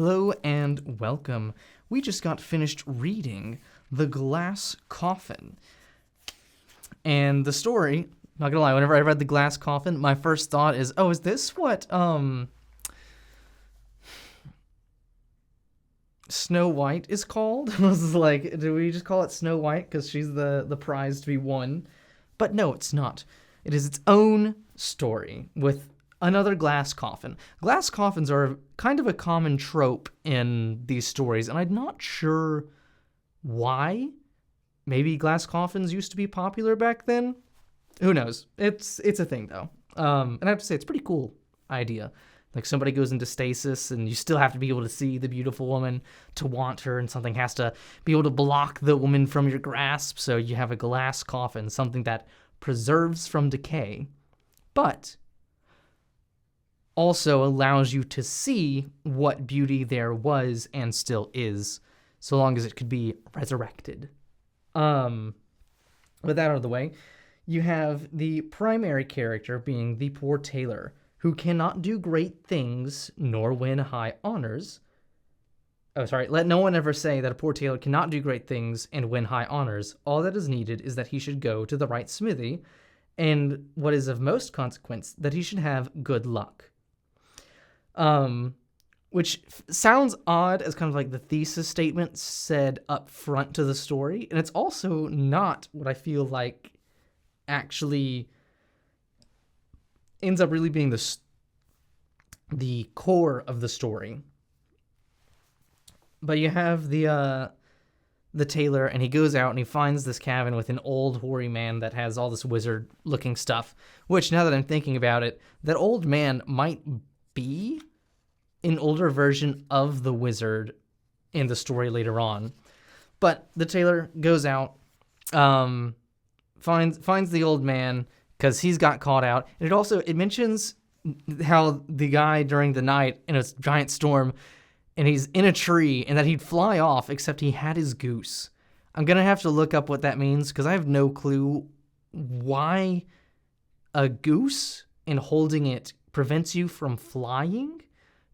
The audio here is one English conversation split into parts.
Hello and welcome. We just got finished reading The Glass Coffin. And the story, not gonna lie, whenever I read The Glass Coffin, my first thought is, oh, is this what, Snow White is called? I was like, do we just call it Snow White because she's the prize to be won? But no, it's not. It is its own story with another glass coffin. Glass coffins are kind of a common trope in these stories, and I'm not sure why. Maybe glass coffins used to be popular back then? Who knows? It's a thing, though. And I have to say, it's a pretty cool idea. Like, somebody goes into stasis, and you still have to be able to see the beautiful woman to want her, and something has to be able to block the woman from your grasp, so you have a glass coffin, something that preserves from decay, but also allows you to see what beauty there was and still is, so long as it could be resurrected. With that out of the way, you have the primary character being the poor tailor, who cannot do great things nor win high honors. Oh, sorry, let no one ever say that a poor tailor cannot do great things and win high honors. All that is needed is that he should go to the right smithy, and what is of most consequence, that he should have good luck. Which sounds odd as kind of like the thesis statement said up front to the story, and it's also not what I feel like actually ends up really being the core of the story. But you have the tailor, and he goes out and he finds this cabin with an old hoary man that has all this wizard-looking stuff, which, now that I'm thinking about it, that old man might be an older version of the wizard in the story later on. But the tailor goes out, finds the old man, because he's got caught out. And it mentions how the guy during the night in a giant storm, and he's in a tree, and that he'd fly off, except he had his goose. I'm going to have to look up what that means, because I have no clue why a goose and holding it prevents you from flying,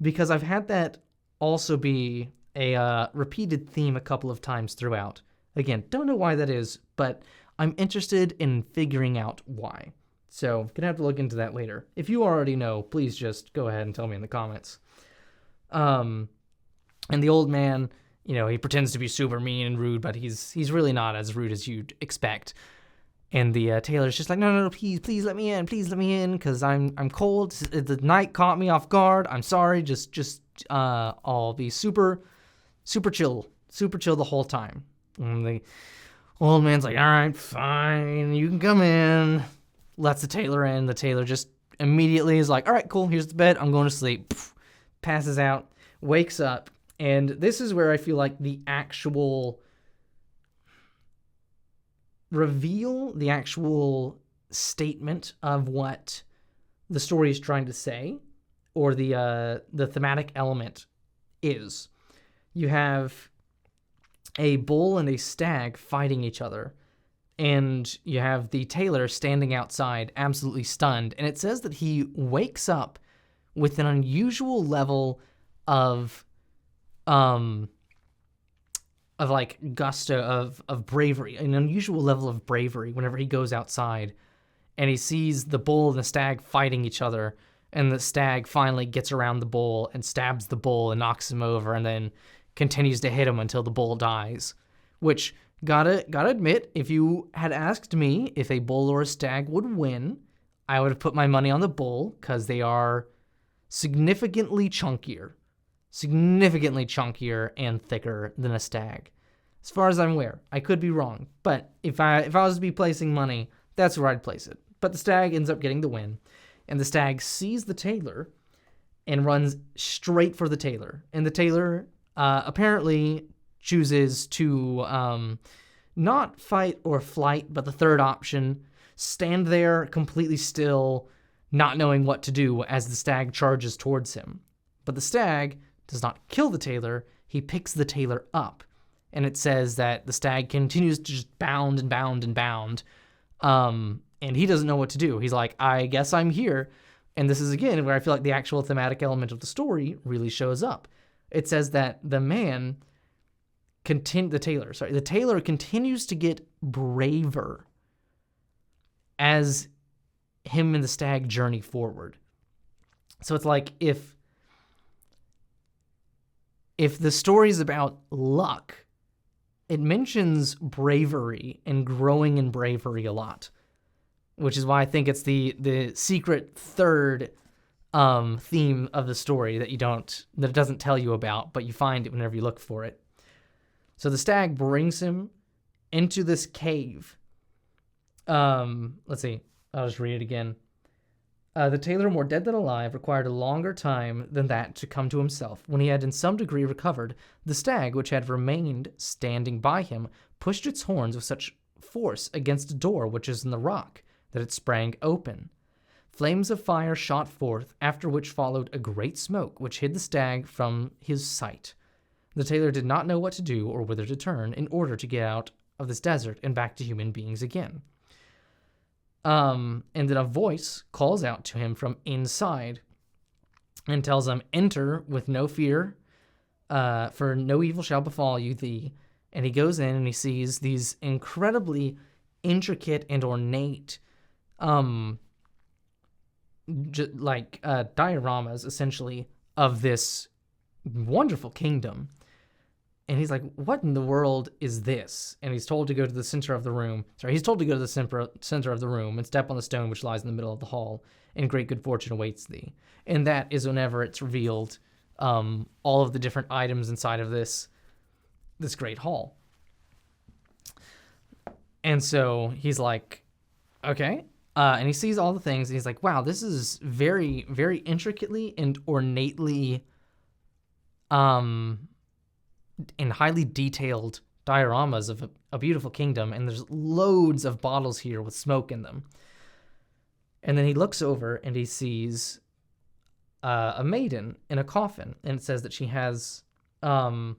because I've had that also be a repeated theme a couple of times throughout. Again, don't know why that is, but I'm interested in figuring out why. So, gonna have to look into that later. If you already know, please just go ahead and tell me in the comments. And the old man, he pretends to be super mean and rude, but he's really not as rude as you'd expect. And the tailor's just like, no, please let me in, because I'm cold. The night caught me off guard. I'm sorry. Just I'll be super chill the whole time. And the old man's like, all right, fine, you can come in. Lets the tailor in. The tailor just immediately is like, all right, cool, here's the bed. I'm going to sleep. Passes out, wakes up. And this is where I feel like the actual reveal, the actual statement of what the story is trying to say, or the thematic element is. You have a bull and a stag fighting each other, and you have the tailor standing outside, absolutely stunned, and it says that he wakes up with an unusual level of like gusto, of bravery, an unusual level of bravery whenever he goes outside and he sees the bull and the stag fighting each other, and the stag finally gets around the bull and stabs the bull and knocks him over, and then continues to hit him until the bull dies. Which, gotta admit, if you had asked me if a bull or a stag would win, I would have put my money on the bull, because they are significantly chunkier and thicker than a stag. As far as I'm aware, I could be wrong, but if I was to be placing money, that's where I'd place it. But the stag ends up getting the win, and the stag sees the tailor and runs straight for the tailor. And the tailor apparently chooses to not fight or flight, but the third option, stand there completely still, not knowing what to do as the stag charges towards him. But the stag does not kill the tailor, he picks the tailor up. And it says that the stag continues to just bound and bound and bound. And he doesn't know what to do. He's like, I guess I'm here. And this is, again, where I feel like the actual thematic element of the story really shows up. it says that the tailor continues to get braver as him and the stag journey forward. So it's like if the story is about luck, it mentions bravery and growing in bravery a lot, which is why I think it's the secret third theme of the story that it doesn't tell you about, but you find it whenever you look for it. So the stag brings him into this cave. Let's see. I'll just read it again. The tailor, more dead than alive, required a longer time than that to come to himself. When he had in some degree recovered, the stag, which had remained standing by him, pushed its horns with such force against a door which is in the rock that it sprang open. Flames of fire shot forth, after which followed a great smoke, which hid the stag from his sight. The tailor did not know what to do or whither to turn in order to get out of this desert and back to human beings again. And then a voice calls out to him from inside and tells him, "Enter with no fear, for no evil shall befall you thee." And he goes in and he sees these incredibly intricate and ornate, dioramas, essentially, of this wonderful kingdom. And he's like, what in the world is this? And he's told to go to the center of the room. He's told to go to the center of the room and step on the stone which lies in the middle of the hall, and great good fortune awaits thee. And that is whenever it's revealed all of the different items inside of this great hall. And so he's like, okay. And he sees all the things, and he's like, wow, this is very, very intricately and ornately and highly detailed dioramas of a beautiful kingdom, and there's loads of bottles here with smoke in them. And then he looks over and he sees a maiden in a coffin, and it says that she has the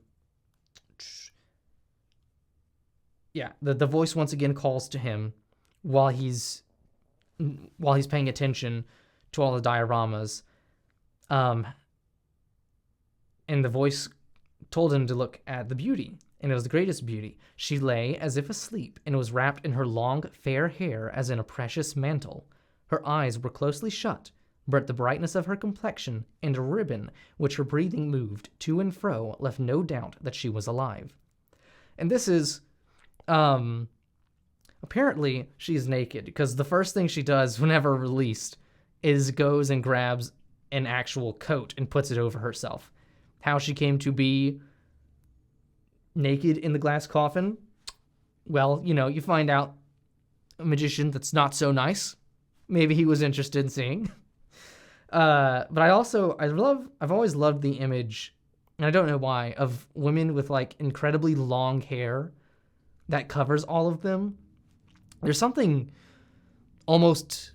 voice once again calls to him while he's paying attention to all the dioramas, and the voice told him to look at the beauty, and it was the greatest beauty. She lay as if asleep, and was wrapped in her long, fair hair as in a precious mantle. Her eyes were closely shut, but the brightness of her complexion and a ribbon which her breathing moved to and fro left no doubt that she was alive. And this is, apparently she's naked, because the first thing she does whenever released is goes and grabs an actual coat and puts it over herself. How she came to be naked in the glass coffin, well, you find out a magician that's not so nice. Maybe he was interested in seeing. But I've always loved the image, and I don't know why, of women with like incredibly long hair that covers all of them. There's something almost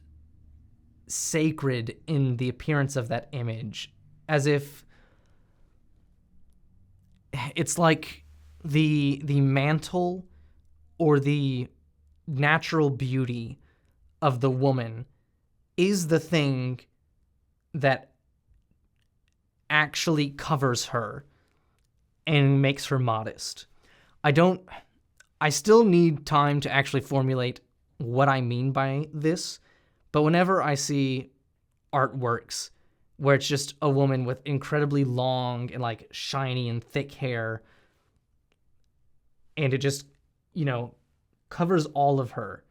sacred in the appearance of that image, as if it's like the mantle or the natural beauty of the woman is the thing that actually covers her and makes her modest. I still need time to actually formulate what I mean by this, but whenever I see artworks where it's just a woman with incredibly long and like shiny and thick hair, and it just, covers all of her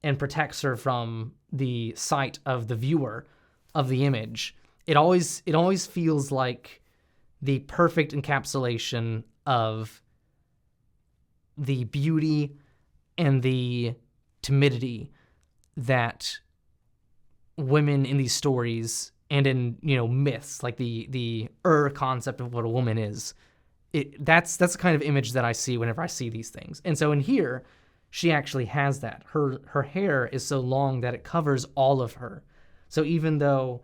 and protects her from the sight of the viewer of the image, it always feels like the perfect encapsulation of the beauty and the timidity that women in these stories and in myths, like the concept of what a woman is, that's the kind of image that I see whenever I see these things. And so in here, she actually has that. Her hair is so long that it covers all of her. So even though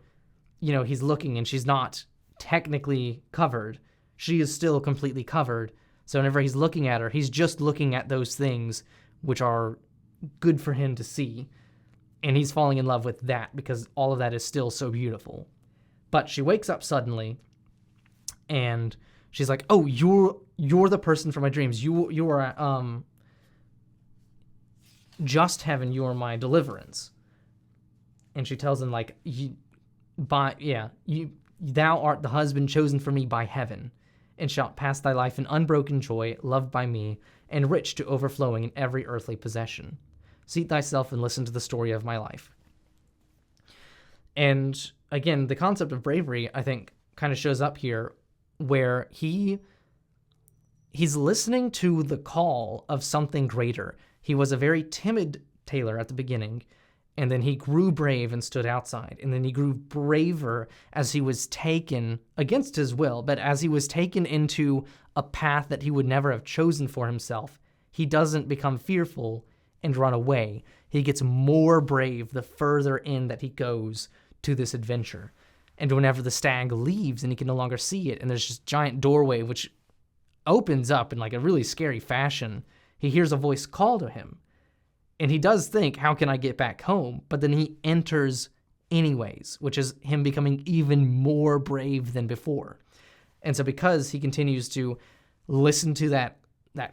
he's looking and she's not technically covered, she is still completely covered. So whenever he's looking at her, he's just looking at those things which are good for him to see. And he's falling in love with that because all of that is still so beautiful. But she wakes up suddenly, and she's like, oh, you're the person from my dreams. You are just heaven. You are my deliverance. And she tells him like, thou art the husband chosen for me by heaven, and shalt pass thy life in unbroken joy, loved by me, and rich to overflowing in every earthly possession. Seat thyself and listen to the story of my life. And again, the concept of bravery, I think, kind of shows up here, where he's listening to the call of something greater. He was a very timid tailor at the beginning, and then he grew brave and stood outside. And then he grew braver as he was taken, against his will, but as he was taken into a path that he would never have chosen for himself, he doesn't become fearful and run away. He gets more brave the further in that he goes to this adventure. And whenever the stag leaves and he can no longer see it, and there's this giant doorway which opens up in like a really scary fashion, he hears a voice call to him. And he does think, how can I get back home? But then he enters anyways, which is him becoming even more brave than before. And so because he continues to listen to that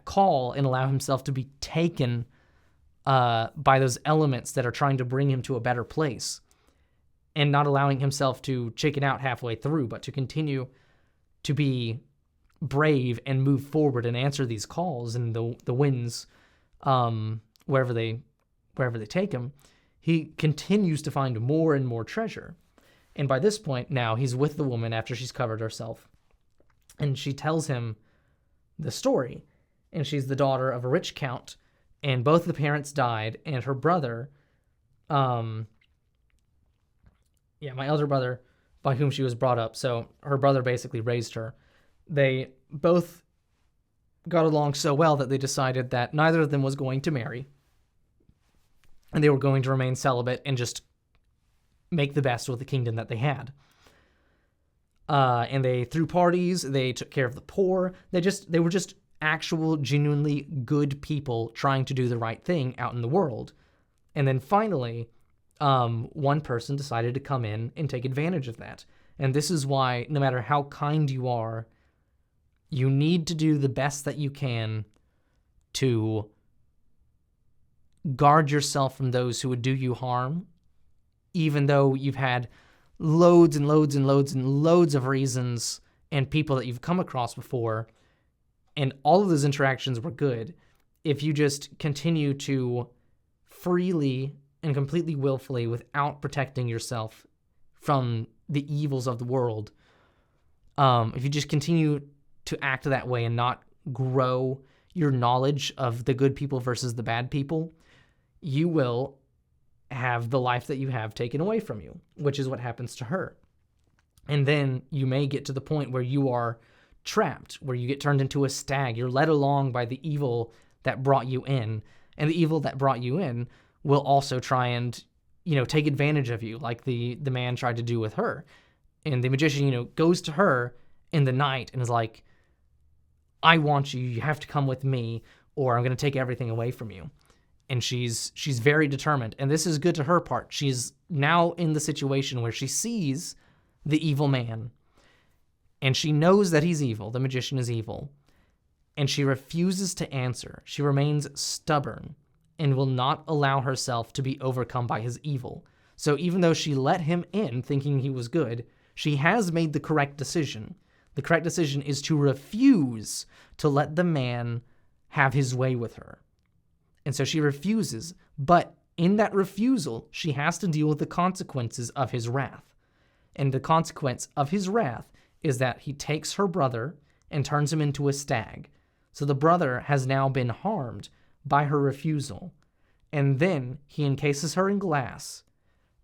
call and allow himself to be taken by those elements that are trying to bring him to a better place, and not allowing himself to chicken out halfway through, but to continue to be brave and move forward and answer these calls and the winds, wherever they take him, he continues to find more and more treasure. And by this point now, he's with the woman after she's covered herself, and she tells him the story. And she's the daughter of a rich count, and both the parents died, and her brother, my elder brother, by whom she was brought up, so her brother basically raised her. They both got along so well that they decided that neither of them was going to marry, and they were going to remain celibate and just make the best with the kingdom that they had. And they threw parties, they took care of the poor, they were just actual, genuinely good people trying to do the right thing out in the world. And then finally, one person decided to come in and take advantage of that. And this is why, no matter how kind you are, you need to do the best that you can to guard yourself from those who would do you harm, even though you've had loads and loads and loads and loads of reasons and people that you've come across before, and all of those interactions were good. If you just continue to freely and completely willfully, without protecting yourself from the evils of the world, if you just continue to act that way and not grow your knowledge of the good people versus the bad people, you will have the life that you have taken away from you, which is what happens to her. And then you may get to the point where you are trapped, where you get turned into a stag. You're led along by the evil that brought you in, and the evil that brought you in will also try and, take advantage of you, like the man tried to do with her. And the magician, goes to her in the night and is like, I want you, you have to come with me, or I'm going to take everything away from you. And she's very determined. And this is good to her part. She's now in the situation where she sees the evil man, and she knows that he's evil. The magician is evil. And she refuses to answer. She remains stubborn and will not allow herself to be overcome by his evil. So even though she let him in thinking he was good, she has made the correct decision. The correct decision is to refuse to let the man have his way with her. And so she refuses, but in that refusal, she has to deal with the consequences of his wrath. And the consequence of his wrath is that he takes her brother and turns him into a stag. So the brother has now been harmed by her refusal. And then he encases her in glass,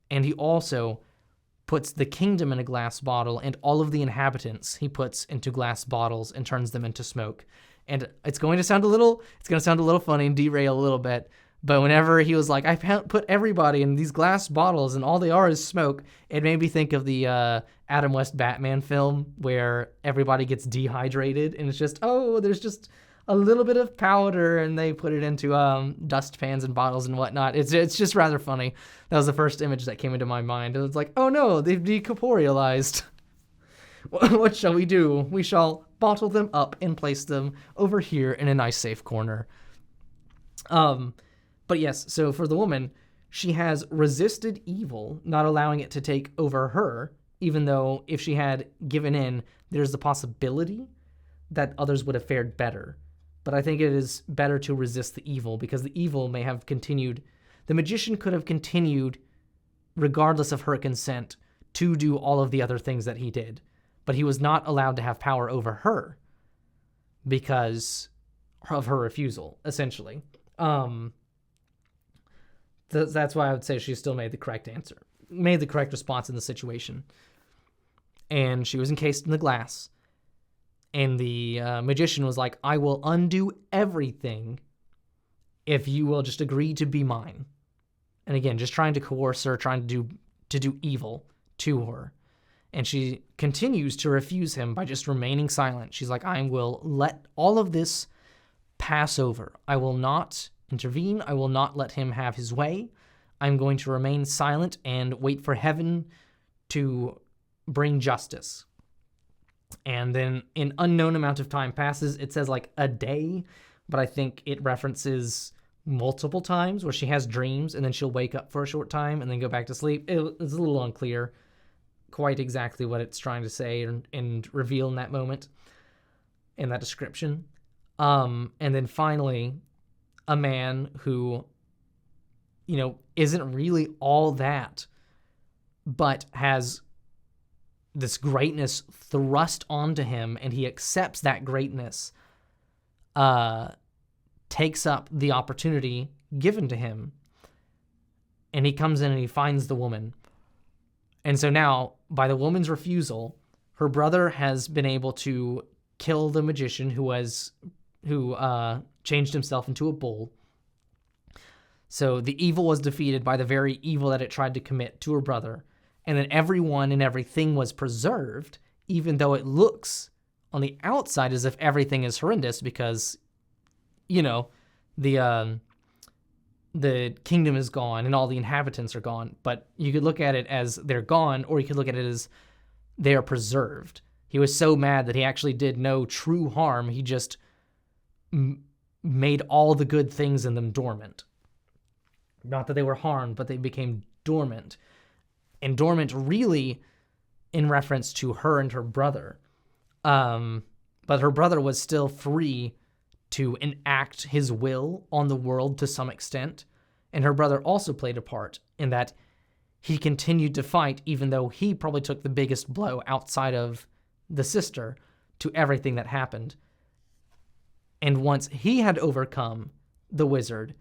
and he also puts the kingdom in a glass bottle, and all of the inhabitants he puts into glass bottles and turns them into smoke. And it's going to sound a little funny and derail a little bit, but whenever he was like, I put everybody in these glass bottles and all they are is smoke, it made me think of the Adam West Batman film where everybody gets dehydrated and it's just, there's just a little bit of powder and they put it into dustpans and bottles and whatnot. It's just rather funny. That was the first image that came into my mind. It was like, oh no, they've decorporealized. What shall we do? We shall bottle them up and place them over here in a nice safe corner. But yes, so for the woman, she has resisted evil, not allowing it to take over her, even though if she had given in, there's the possibility that others would have fared better. But I think it is better to resist the evil, because the evil may have continued. The magician could have continued, regardless of her consent, to do all of the other things that he did. But he was not allowed to have power over her because of her refusal, essentially. That's why I would say she still made the correct answer, made the correct response in the situation. And she was encased in the glass. And the magician was like, I will undo everything if you will just agree to be mine. And again, just trying to coerce her, trying to do evil to her. And she continues to refuse him by just remaining silent. She's like, I will let all of this pass over. I will not intervene. I will not let him have his way. I'm going to remain silent and wait for heaven to bring justice. And then an unknown amount of time passes. It says like a day, but I think it references multiple times where she has dreams and then she'll wake up for a short time and then go back to sleep. It's a little unclear quite exactly what it's trying to say and reveal in that moment, in that description. And then finally, a man who, isn't really all that, but has this greatness thrust onto him, and he accepts that greatness, takes up the opportunity given to him, and he comes in and he finds the woman. And so now, by the woman's refusal, her brother has been able to kill the magician who changed himself into a bull. So the evil was defeated by the very evil that it tried to commit to her brother. And then everyone and everything was preserved, even though it looks on the outside as if everything is horrendous because, the kingdom is gone and all the inhabitants are gone. But you could look at it as they're gone, or you could look at it as they are preserved. He was so mad that he actually did no true harm. He just made all the good things in them dormant. Not that they were harmed, but they became dormant. And dormant really in reference to her and her brother. But her brother was still free to enact his will on the world to some extent. And her brother also played a part in that he continued to fight, even though he probably took the biggest blow outside of the sister to everything that happened. And once he had overcome the wizard,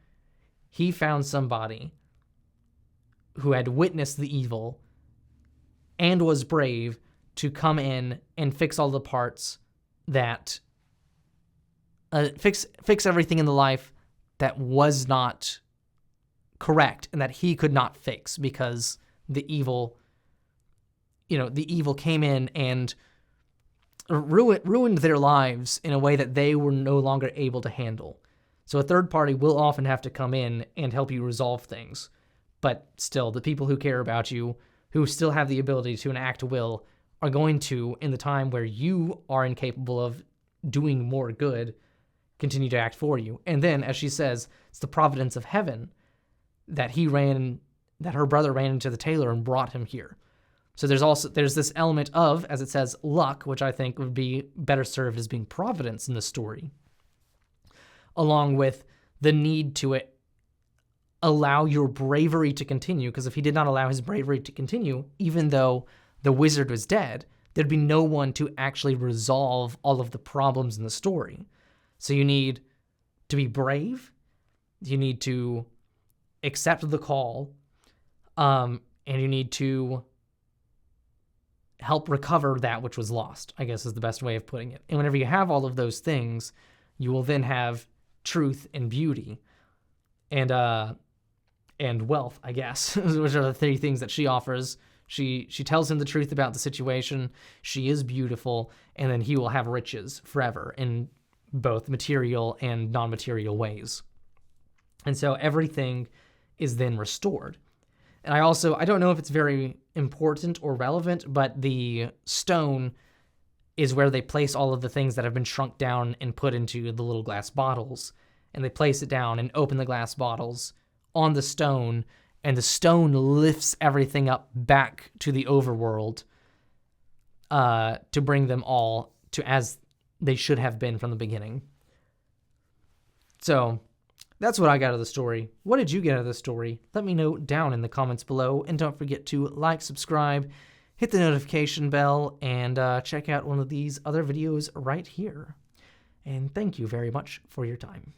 he found somebody who had witnessed the evil and was brave to come in and fix all the parts that fix everything in the life that was not correct and that he could not fix because the evil came in and ruined their lives in a way that they were no longer able to handle. So a third party will often have to come in and help you resolve things. But still, the people who care about you, who still have the ability to enact a will, are going to, in the time where you are incapable of doing more good, continue to act for you. And then, as she says, it's the providence of heaven that her brother ran into the tailor and brought him here. So there's this element of, as it says, luck, which I think would be better served as being providence in the story, along with the need to allow your bravery to continue, because if he did not allow his bravery to continue, even though the wizard was dead, there'd be no one to actually resolve all of the problems in the story. So you need to be brave, you need to accept the call, and you need to help recover that which was lost, I guess is the best way of putting it. And whenever you have all of those things, you will then have truth and beauty and wealth, I guess, which are the three things that she offers. She tells him the truth about the situation. She is beautiful, and then he will have riches forever in both material and non-material ways. And so everything is then restored. And I don't know if it's very important or relevant, but the stone is where they place all of the things that have been shrunk down and put into the little glass bottles. And they place it down and open the glass bottles on the stone, and the stone lifts everything up back to the overworld to bring them all to as they should have been from the beginning. So that's what I got out of the story. What did you get out of the story? Let me know down in the comments below, and don't forget to like, subscribe, hit the notification bell, and check out one of these other videos right here. And thank you very much for your time.